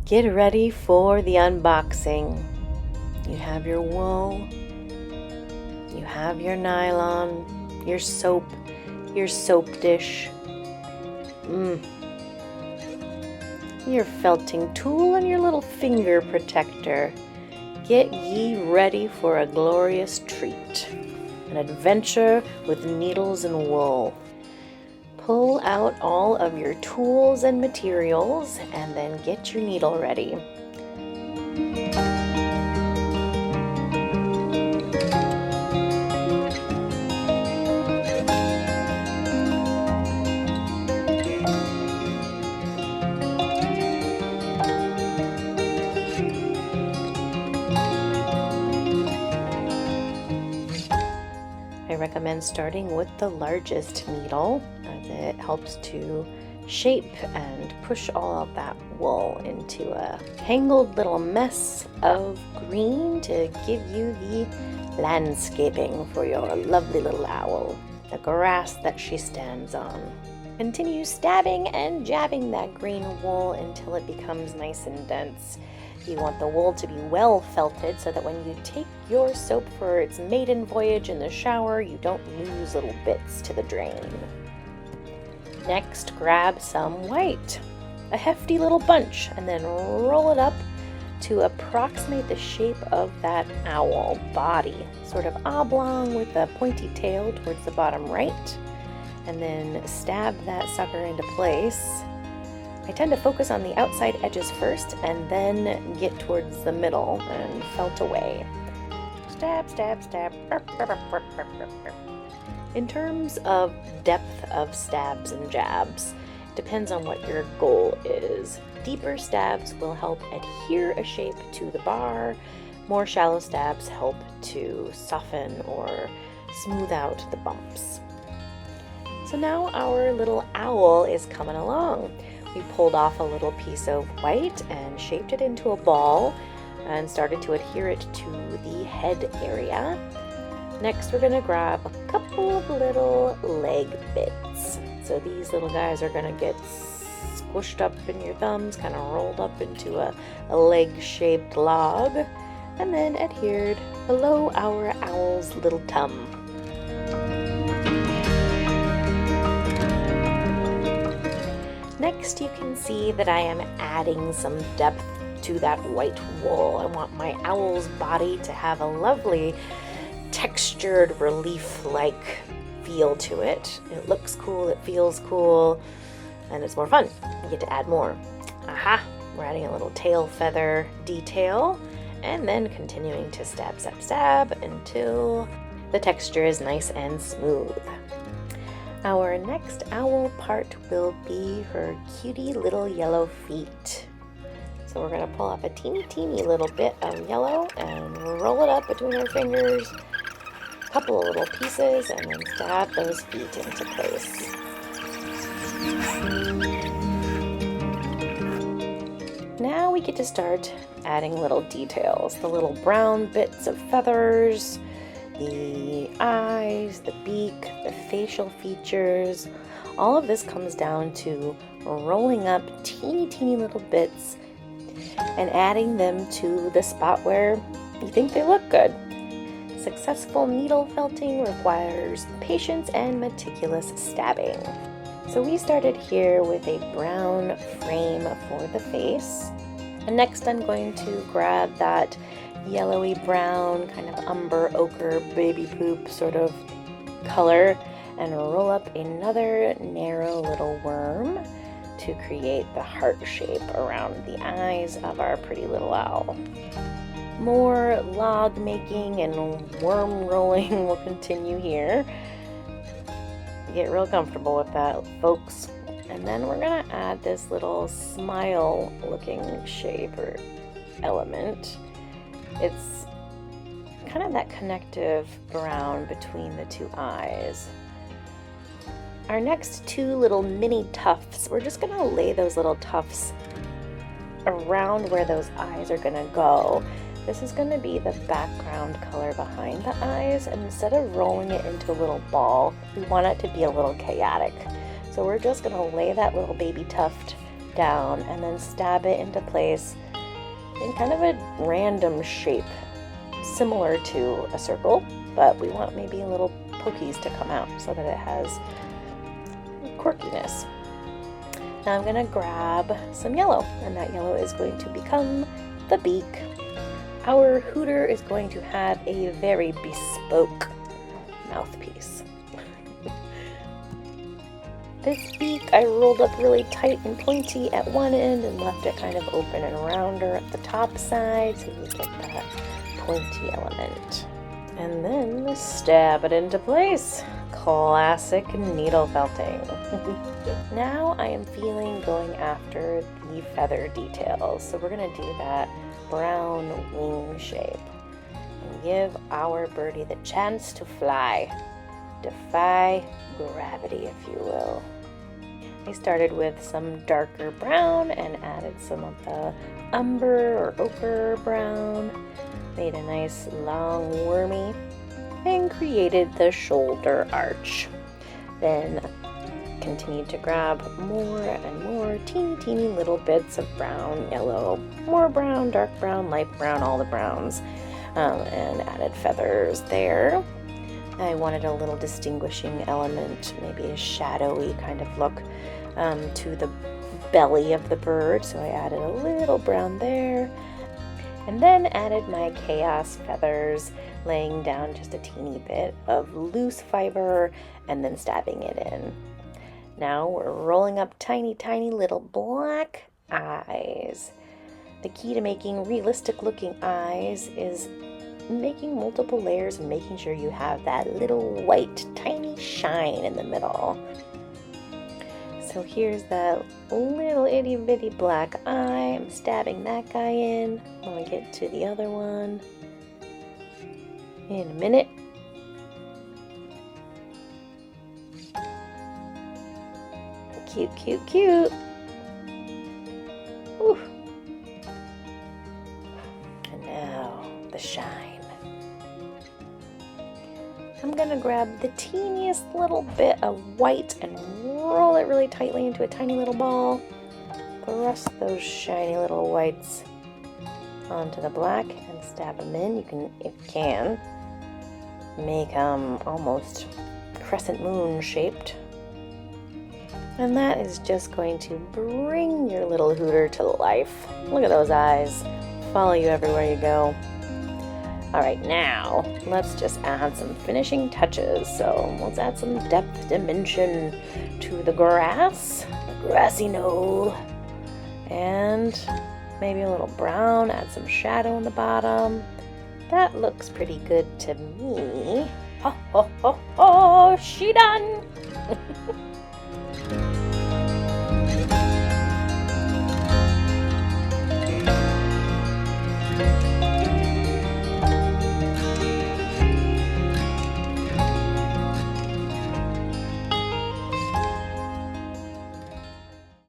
Get ready for the unboxing. You have your wool, you have your nylon, your soap dish, your felting tool, and your little finger protector. Get ye ready for a glorious treat, an adventure with needles and wool. Pull out all of your tools and materials and then get your needle ready. I recommend starting with the largest needle as it helps to shape and push all of that wool into a tangled little mess of green to give you the landscaping for your lovely little owl, the grass that she stands on. Continue stabbing and jabbing that green wool until it becomes nice and dense. You want the wool to be well felted so that when you take your soap for its maiden voyage in the shower, you don't lose little bits to the drain. Next, grab some white, a hefty little bunch, and then roll it up to approximate the shape of that owl body, sort of oblong with a pointy tail towards the bottom right, and then stab that sucker into place. I tend to focus on the outside edges first and then get towards the middle and felt away. Stab, stab, stab. In terms of depth of stabs and jabs, it depends on what your goal is. Deeper stabs will help adhere a shape to the bar. More shallow stabs help to soften or smooth out the bumps. So now our little owl is coming along. We pulled off a little piece of white and shaped it into a ball and started to adhere it to the head area. Next, we're going to grab a couple of little leg bits. So these little guys are going to get squished up in your thumbs, kind of rolled up into a leg-shaped log, and then adhered below our owl's little tum. Next, you can see that I am adding some depth to that white wool. I want my owl's body to have a lovely textured relief-like feel to it. It looks cool, it feels cool, and it's more fun. You get to add more. Aha! We're adding a little tail feather detail, and then continuing to stab, stab, stab until the texture is nice and smooth. Our next owl part will be her cutie little yellow feet. So we're going to pull off a teeny little bit of yellow and roll it up between our fingers, a couple of little pieces, and then stab those feet into place. Now we get to start adding little details, the little brown bits of feathers, the eyes, the beak, the facial features. All of this comes down to rolling up teeny little bits and adding them to the spot where you think they look good. Successful needle felting requires patience and meticulous stabbing. So we started here with a brown frame for the face. And next I'm going to grab that yellowy brown, kind of umber ochre baby poop sort of color and roll up another narrow little worm to create the heart shape around the eyes of our pretty little owl. More log making and worm rolling will continue here. Get real comfortable with that, folks. And then we're gonna add this little smile looking shape or element. It's kind of that connective brown between the two eyes. Our next two little mini tufts, we're just gonna lay those little tufts around where those eyes are gonna go. This is gonna be the background color behind the eyes, and instead of rolling it into a little ball, we want it to be a little chaotic. So we're just gonna lay that little baby tuft down and then stab it into place in kind of a random shape, similar to a circle, but we want maybe a little pokies to come out so that it has quirkiness. Now I'm going to grab some yellow, and that yellow is going to become the beak. Our hooter is going to have a very bespoke mouthpiece. This beak I rolled up really tight and pointy at one end and left it kind of open and rounder at the top side so you get that pointy element. And then stab it into place. Classic needle felting. Now I am feeling going after the feather details. So we're going to do that brown wing shape and give our birdie the chance to fly. Defy gravity, if you will. I started with some darker brown and added some of the umber or ochre brown. Made a nice long wormy and created the shoulder arch. Then continued to grab more and more teeny little bits of brown, yellow, more brown, dark brown, light brown, all the browns, and added feathers there. I wanted a little distinguishing element, maybe a shadowy kind of look to the belly of the bird, so I added a little brown there. And then added my chaos feathers, laying down just a teeny bit of loose fiber and then stabbing it in. Now we're rolling up tiny little black eyes. The key to making realistic looking eyes is making multiple layers and making sure you have that little white tiny shine in the middle. So here's that little itty bitty black eye. I'm stabbing that guy in. I'm gonna get to the other one in a minute. Cute. Ooh. And now the shine. I'm gonna grab the teeniest little bit of white and roll it really tightly into a tiny little ball. Thrust those shiny little whites onto the black and stab them in. You can, if you can, make them almost crescent moon shaped. And that is just going to bring your little hooter to life. Look at those eyes. Follow you everywhere you go. Alright, now let's just add some finishing touches. So let's add some depth dimension to the grass, the grassy knoll, and maybe a little brown, add some shadow in the bottom. That looks pretty good to me. Ho, ho, ho, ho, she done!